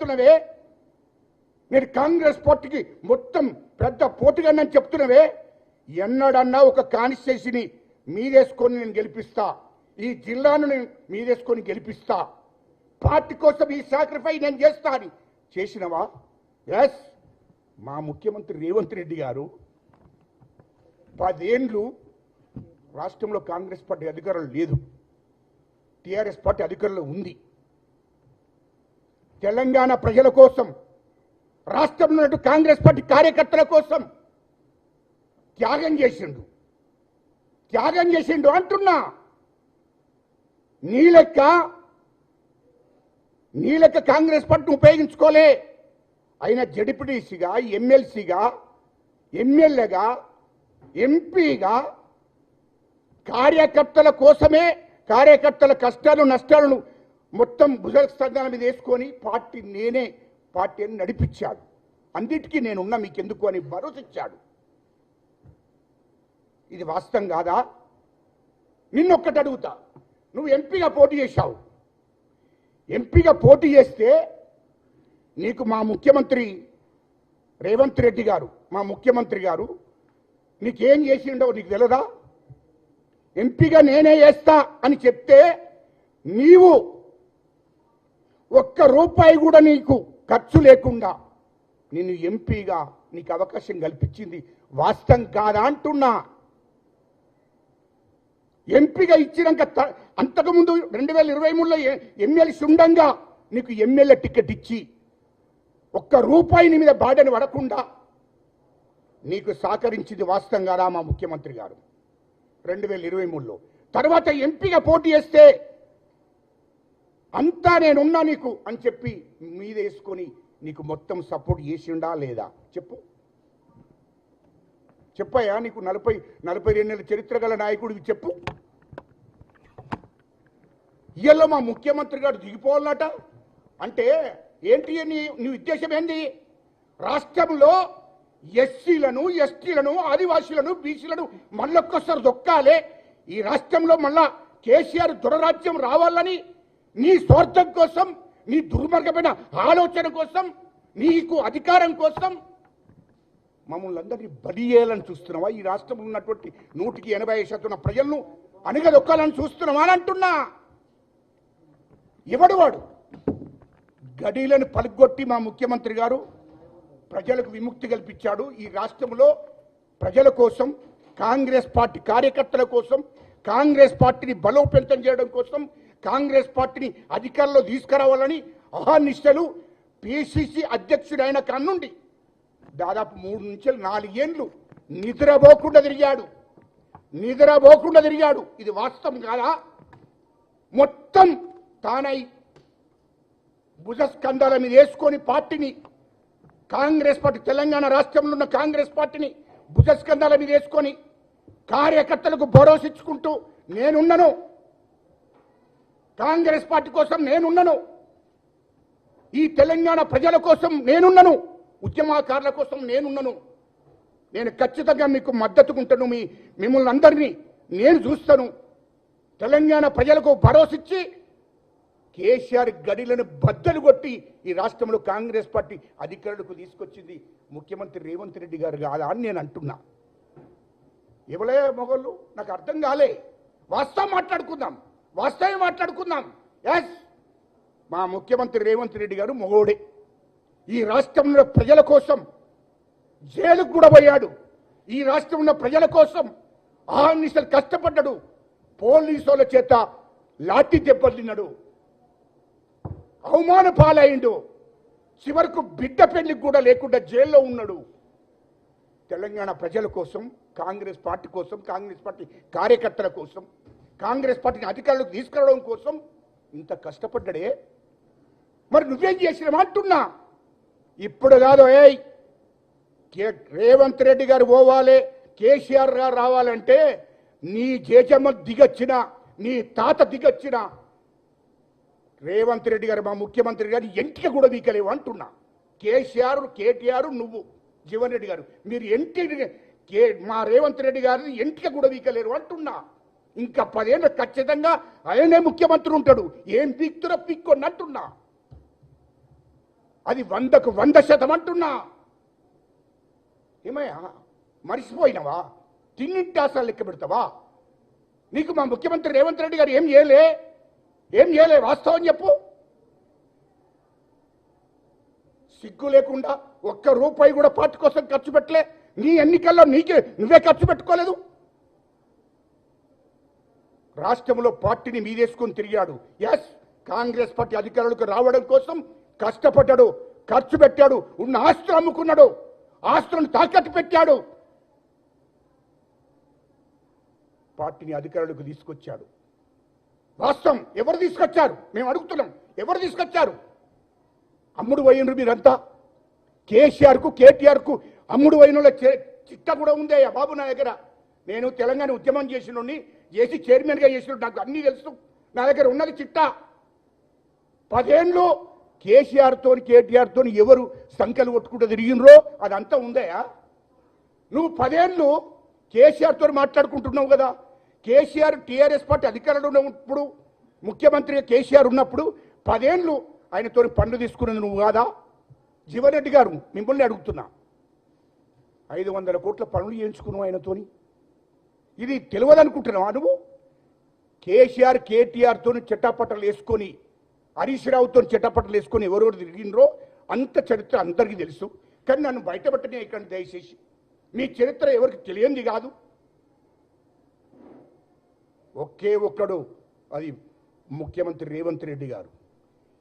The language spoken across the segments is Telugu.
చెప్తున్నవే, నేను కాంగ్రెస్ పార్టీకి మొత్తం పెద్ద పోటీగా నేను చెప్తున్నవే, ఎన్నడన్నా ఒక కాన్స్టిట్యూన్సీని మీదేసుకొని నేను గెలిపిస్తా, ఈ జిల్లాను నేను మీదేసుకొని గెలిపిస్తా, పార్టీ కోసం ఈ సాక్రిఫైస్ నేను చేస్తా అని చేసినవా? ఎస్, మా ముఖ్యమంత్రి రేవంత్ రెడ్డి గారు 10 ఏళ్ళు రాష్ట్రంలో కాంగ్రెస్ పార్టీ అధికారంలో లేదు, టీఆర్ఎస్ పార్టీ అధికారంలో ఉంది. తెలంగాణ ప్రజల కోసం, రాష్ట్రంలో కాంగ్రెస్ పార్టీ కార్యకర్తల కోసం త్యాగం చేసిండు అంటున్నా. నీ లెక్క కాంగ్రెస్ పార్టీని ఉపయోగించుకోలే. అయినా జడిపిడిసిగా, ఎమ్మెల్సీగా, ఎమ్మెల్యేగా, ఎంపీగా కార్యకర్తల కోసమే, కార్యకర్తల కష్టాలు నష్టాలను మొత్తం భుజస్కంధాల మీద వేసుకొని పార్టీని నడిపించాడు. అన్నిటికీ నేనున్నా మీకెందుకు అని భరోసా ఇచ్చాడు. ఇది వాస్తవం కాదా? నిన్నొక్కటి అడుగుతా, నువ్వు ఎంపీగా పోటీ చేశావు. ఎంపీగా పోటీ చేస్తే నీకు మా ముఖ్యమంత్రి రేవంత్ రెడ్డి గారు, మా ముఖ్యమంత్రి గారు నీకేం చేసిండో నీకు తెలియదా? ఎంపీగా నేనే చేస్తా అని చెప్తే నీవు ఒక్క రూపాయి కూడా నీకు ఖర్చు లేకుండా నిన్ను ఎంపీగా నీకు అవకాశం కల్పించింది వాస్తవం కాదా అంటున్నా. ఎంపీగా ఇచ్చినాక అంతకుముందు 2023లో ఎమ్మెల్సీ ఉండంగా నీకు ఎమ్మెల్యే టికెట్ ఇచ్చి ఒక్క రూపాయి నీ మీద బాధని పడకుండా నీకు సహకరించింది వాస్తవం కాదా మా ముఖ్యమంత్రి గారు 2023లో? తర్వాత ఎంపీగా పోటీ చేస్తే అంతా నేనున్నా నీకు అని చెప్పి మీద వేసుకొని నీకు మొత్తం సపోర్ట్ చేసిండా లేదా? చెప్పయ్యా, నీకు 42 ఏళ్ళ చరిత్ర గల నాయకుడికి చెప్పు. ఇయ్యలో మా ముఖ్యమంత్రి గారు దిగిపోవాలట అంటే ఏంటి? నీ ఉద్దేశం ఏంటి? రాష్ట్రంలో ఎస్సీలను, ఎస్టీలను, ఆదివాసీలను, బీసీలను మళ్ళొక్కసారి దొక్కాలే, ఈ రాష్ట్రంలో మళ్ళా కేసీఆర్ దురరాజ్యం రావాలని నీ స్వార్థం కోసం, నీ దుర్మార్గమైన ఆలోచన కోసం, నీకు అధికారం కోసం మమ్మల్ని అందరినీ బలి చేయాలని చూస్తున్నావా? ఈ రాష్ట్రంలో ఉన్నటువంటి 180% ప్రజలను అణగదొక్కాలని చూస్తున్నావా అని అంటున్నా. ఎవడు వాడు? గడీలను పలుగొట్టి మా ముఖ్యమంత్రి గారు ప్రజలకు విముక్తి కల్పించాడు. ఈ రాష్ట్రంలో ప్రజల కోసం, కాంగ్రెస్ పార్టీ కార్యకర్తల కోసం, కాంగ్రెస్ పార్టీని బలోపేతం చేయడం కోసం, కాంగ్రెస్ పార్టీని అధికారంలో తీసుకురావాలని అహర్నిశలు పిసిసి అధ్యక్షుడైన కానుండి దాదాపు 3 నుంచి 4 ఏళ్ళు నిద్రపోకుండా తిరిగాడు. ఇది వాస్తవం కాదా? మొత్తం తానై భుజస్కంధాల మీద వేసుకొని పార్టీని, కాంగ్రెస్ పార్టీ, తెలంగాణ రాష్ట్రంలో ఉన్న కాంగ్రెస్ పార్టీని భుజస్కంధాల మీద వేసుకొని కార్యకర్తలకు భరోసా ఇచ్చుకుంటూ నేనున్నాను, కాంగ్రెస్ పార్టీ కోసం నేనున్నాను, ఈ తెలంగాణ ప్రజల కోసం నేనున్నాను, ఉద్యమకారుల కోసం నేనున్నాను, నేను ఖచ్చితంగా మీకు మద్దతుకుంటాను, మిమ్మల్ని అందరినీ నేను చూస్తాను, తెలంగాణ ప్రజలకు భరోసా ఇచ్చి కేసీఆర్ గడిలను బద్దలు కొట్టి ఈ రాష్ట్రంలో కాంగ్రెస్ పార్టీ అధికారులకు తీసుకొచ్చింది ముఖ్యమంత్రి రేవంత్ రెడ్డి గారు కాదా అని నేను అంటున్నా. ఎవలే మొగళ్ళు నాకు అర్థం కాలే. వాస్తవం మాట్లాడుకుందాం. ఎస్, మా ముఖ్యమంత్రి రేవంత్ రెడ్డి గారు మొగోడే. ఈ రాష్ట్రంలో ప్రజల కోసం జైలుకు కూడా పోయాడు. ఈ రాష్ట్రంలో ప్రజల కోసం ఆహర్నిశలు కష్టపడ్డాడు. పోలీసుల చేత లాఠీ దెబ్బలు తిన్నాడు, అవమాన పాలైండు, చివరకు బిడ్డ పెళ్లికి కూడా లేకుండా జైల్లో ఉన్నాడు. తెలంగాణ ప్రజల కోసం, కాంగ్రెస్ పార్టీ కోసం, కాంగ్రెస్ పార్టీ కార్యకర్తల కోసం, కాంగ్రెస్ పార్టీని అధికారులకు తీసుకురావడం కోసం ఇంత కష్టపడ్డాడే. మరి నువ్వేం చేసినావు అంటున్నా. ఇప్పుడు కాదు, రేవంత్ రెడ్డి గారు పోవాలి, కేసీఆర్ గారు రావాలంటే నీ జేజమ్మ దిగొచ్చిన, నీ తాత దిగొచ్చిన రేవంత్ రెడ్డి గారు, మా ముఖ్యమంత్రి గారు ఎంటిక కూడా వీకలేవు అంటున్నా. కేసీఆర్, కేటీఆర్, నువ్వు జీవన్ రెడ్డి గారు, మీరు మా రేవంత్ రెడ్డి గారిని ఎంటిక కూడా వీకలేరు అంటున్నా. ఇంకా 10 ఏళ్ళు ఖచ్చితంగా ఆయనే ముఖ్యమంత్రి ఉంటాడు. ఏం పీక్తురో పీక్కోండి అంటున్నా. అది 100% అంటున్నా. ఏమయ్యా మరిసిపోయినవా? తిన్నింటి ఆశాలు లెక్క పెడతావా? నీకు మా ముఖ్యమంత్రి రేవంత్ రెడ్డి గారు ఏం చేయలే వాస్తవం చెప్పు. సిగ్గు లేకుండా ఒక్క రూపాయి కూడా పార్టీ కోసం ఖర్చు పెట్టలే. నీ ఎన్నికల్లో నువ్వే ఖర్చు పెట్టుకోలేదు. రాష్ట్రంలో పార్టీని మీదేసుకొని తిరిగాడు. ఎస్, కాంగ్రెస్ పార్టీ అధికారులకు రావడం కోసం కష్టపడ్డాడు, ఖర్చు పెట్టాడు, ఉన్న ఆస్తులు అమ్ముకున్నాడు, ఆస్తులను తాకట్టు పెట్టాడు, పార్టీని అధికారులకు తీసుకొచ్చాడు. వాస్తవం. ఎవరు తీసుకొచ్చారు? మేము అడుగుతున్నాం, ఎవరు తీసుకొచ్చారు? అమ్ముడు పోయినరు మీరంతా. కేసీఆర్కు కేటీఆర్కు అమ్ముడు పోయిన చిట్ట కూడా ఉందే బాబు నా దగ్గర. నేను తెలంగాణ ఉద్యమం చేసి చైర్మన్గా చేసినోడు, నాకు అన్నీ తెలుసు. నా దగ్గర ఉన్నది చిట్టా. 10 ఏళ్ళు కేసీఆర్తో కేటీఆర్తో ఎవరు సంఖ్యలు కొట్టుకుంటూ తిరిగినరో అదంతా ఉందయా. నువ్వు 10 ఏళ్ళు కేసీఆర్తో మాట్లాడుకుంటున్నావు కదా. కేసీఆర్ టీఆర్ఎస్ పార్టీ అధికారంలో ఉన్నప్పుడు, ముఖ్యమంత్రిగా కేసీఆర్ ఉన్నప్పుడు 10 ఏళ్ళు ఆయనతో పనులు తీసుకున్నది నువ్వు కాదా? జీవన్ రెడ్డి గారు, మిమ్మల్ని అడుగుతున్నా, 500 కోట్ల పనులు చేయించుకున్నావు ఆయనతోని. ఇది తెలియదనుకుంటున్నావా నువ్వు? కేసీఆర్ కేటీఆర్తో చెట్టాపట్టలు వేసుకొని, హరీష్ రావుతో చెట్టాపట్టలు వేసుకొని ఎవరెవరు తిరిగినరో అంత చరిత్ర అందరికీ తెలుసు. కానీ నన్ను బయటపట్టనే ఇక్కడ దయచేసి. మీ చరిత్ర ఎవరికి తెలియంది కాదు. ఒకే ఒక్కడు, అది ముఖ్యమంత్రి రేవంత్ రెడ్డి గారు.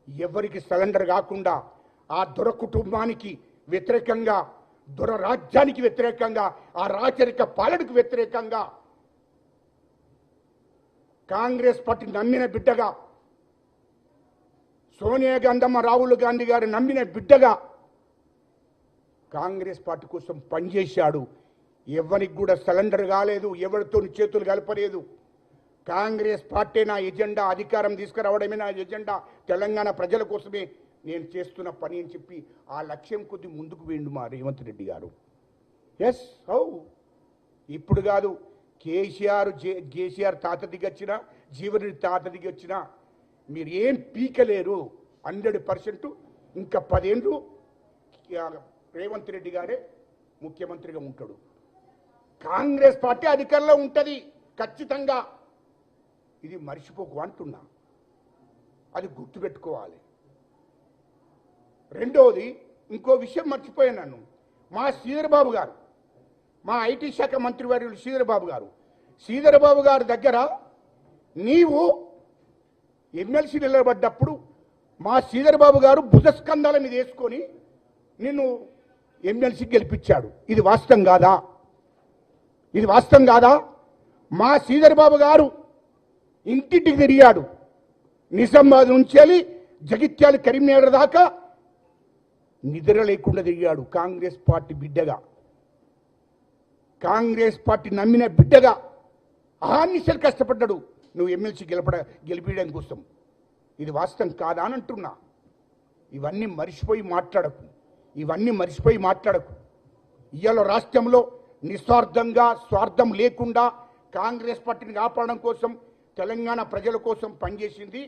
ఎవరికి సరెండర్ కాకుండా ఆ దొర కుటుంబానికి వ్యతిరేకంగా, దొర రాజ్యానికి వ్యతిరేకంగా, ఆ రాచరిక పాలనకు వ్యతిరేకంగా కాంగ్రెస్ పార్టీ నమ్మిన బిడ్డగా, సోనియా గాంధీ, రాహుల్ గాంధీ గారు నమ్మిన బిడ్డగా కాంగ్రెస్ పార్టీ కోసం పనిచేశాడు. ఎవరికి కూడా సరెండర్ కాలేదు, ఎవరితో చేతులు కలపలేదు. కాంగ్రెస్ పార్టీ నా ఎజెండా, అధికారం తీసుకురావడమే నా ఎజెండా, తెలంగాణ ప్రజల కోసమే నేను చేస్తున్న పని అని చెప్పి ఆ లక్ష్యం కొద్ది ముందుకు వేయండు మా రేవంత్ రెడ్డి గారు. ఎస్, హౌ ఇప్పుడు కాదు, కేసీఆర్ తాత దిగొచ్చినా, జీవన్ రెడ్డి తాత దిగొచ్చినా మీరు ఏం పీకలేరు. 100% ఇంకా 10 ఏళ్ళు రేవంత్ రెడ్డి గారే ముఖ్యమంత్రిగా ఉంటాడు. కాంగ్రెస్ పార్టీ అధికారంలో ఉంటుంది ఖచ్చితంగా. ఇది మర్చిపోకు అంటున్నా, అది గుర్తుపెట్టుకోవాలి. రెండోది, ఇంకో విషయం మర్చిపోయాను నన్ను. మా శ్రీధరబాబు గారు, మా ఐటీ శాఖ మంత్రివర్యులు శ్రీధరబాబు గారి దగ్గర నీవు ఎమ్మెల్సీ నిలబడ్డప్పుడు మా శ్రీధరబాబు గారు భుజస్కంధాల మీద వేసుకొని నిన్ను ఎమ్మెల్సీ గెలిపించాడు. ఇది వాస్తవం కాదా? ఇది వాస్తవం కాదా? మా శ్రీధరబాబు గారు ఇంటింటికి తిరిగాడు. నిజామాబాద్ నుంచి వెళ్ళి జగిత్యాల కరీంనగర్ దాకా నిద్ర లేకుండా తిరిగాడు. కాంగ్రెస్ పార్టీ బిడ్డగా, కాంగ్రెస్ పార్టీ నమ్మిన బిడ్డగా ఆనిసలు కష్టపడ్డాడు నువ్వు ఎమ్మెల్సీ గెలిపించడం కోసం. ఇది వాస్తవం కాదా అని అంటున్నా. ఇవన్నీ మర్చిపోయి మాట్లాడకు. ఇవాళ రాష్ట్రంలో నిస్వార్థంగా, స్వార్థం లేకుండా కాంగ్రెస్ పార్టీని కాపాడడం కోసం, తెలంగాణ ప్రజల కోసం పనిచేసింది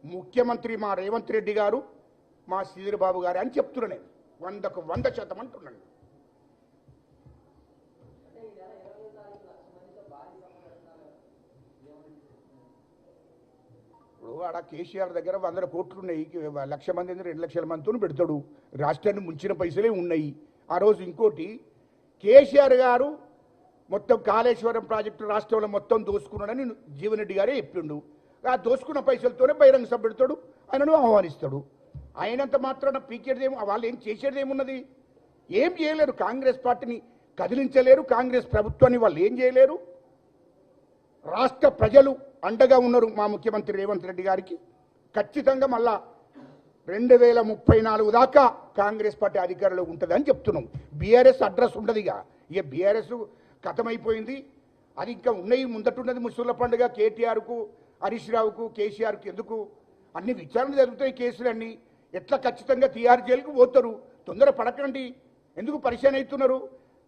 ముఖ్యమంత్రి మా రేవంత్ రెడ్డి గారు, మా శ్రీధరబాబు గారు అని చెప్తున్నా. నేను 100% అంటున్నాను. ఇప్పుడు ఆడ కేసీఆర్ దగ్గర 100 కోట్లు ఉన్నాయి. 1,00,000 మంది 2 లక్షల మందితో పెడతాడు. రాష్ట్రాన్ని ముంచిన పైసలే ఉన్నాయి. ఆ రోజు ఇంకోటి, కేసీఆర్ గారు మొత్తం కాళేశ్వరం ప్రాజెక్టు రాష్ట్రంలో మొత్తం దోసుకున్నాడని జీవన్ రెడ్డి గారే చెప్పిండు. ఆ దోసుకున్న పైసలతోనే బహిరంగ సభ పెడతాడు, ఆయనను ఆహ్వానిస్తాడు. అయినంత మాత్రాన పీకేదేమో, వాళ్ళు ఏం చేసేదేమున్నది? ఏం చేయలేరు. కాంగ్రెస్ పార్టీని కదిలించలేరు. కాంగ్రెస్ ప్రభుత్వాన్ని వాళ్ళు ఏం చేయలేరు. రాష్ట్ర ప్రజలు అండగా ఉన్నారు మా ముఖ్యమంత్రి రేవంత్ రెడ్డి గారికి. ఖచ్చితంగా మళ్ళా 2034 దాకా కాంగ్రెస్ పార్టీ అధికారంలో ఉంటుందని చెప్తున్నాం. బీఆర్ఎస్ అడ్రస్ ఉండదు. ఇక బీఆర్ఎస్ కథమైపోయింది. అది ఇంకా ఉన్నాయి, ముందటున్నది ముసళ్ళ పండుగ. కేటీఆర్కు, హరీష్ రావుకు, కేసీఆర్కు ఎందుకు అన్ని విచారణ జరుగుతాయి. కేసులన్నీ ఎట్లా ఖచ్చితంగా తీఆర్ జైలుకు పోతారు. తొందర పడకండి. ఎందుకు పరిశాన్ అవుతున్నారు?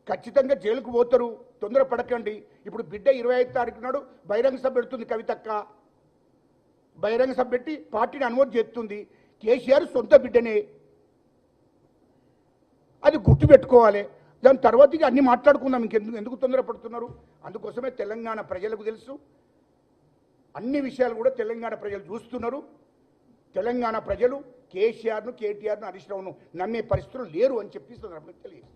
ఖచ్చితంగా జైలుకు పోతారు, తొందర పడకండి. ఇప్పుడు బిడ్డ 25 తారీఖు నాడు బహిరంగ సభ పెడుతుంది కవితక్క. బహిరంగ సభ పెట్టి పార్టీని అనుమతి చేస్తుంది. కేసీఆర్ సొంత బిడ్డనే. అది గుర్తుపెట్టుకోవాలి. దాని తర్వాత ఇక అన్ని మాట్లాడుకుందాం. ఎందుకు తొందరపడుతున్నారు? అందుకోసమే తెలంగాణ ప్రజలకు తెలుసు, అన్ని విషయాలు కూడా తెలంగాణ ప్రజలు చూస్తున్నారు. తెలంగాణ ప్రజలు కేసీఆర్ను, కేటీఆర్ను, హరీష్ రావును నమ్మే పరిస్థితులు లేరు అని చెప్పి తెలియదు.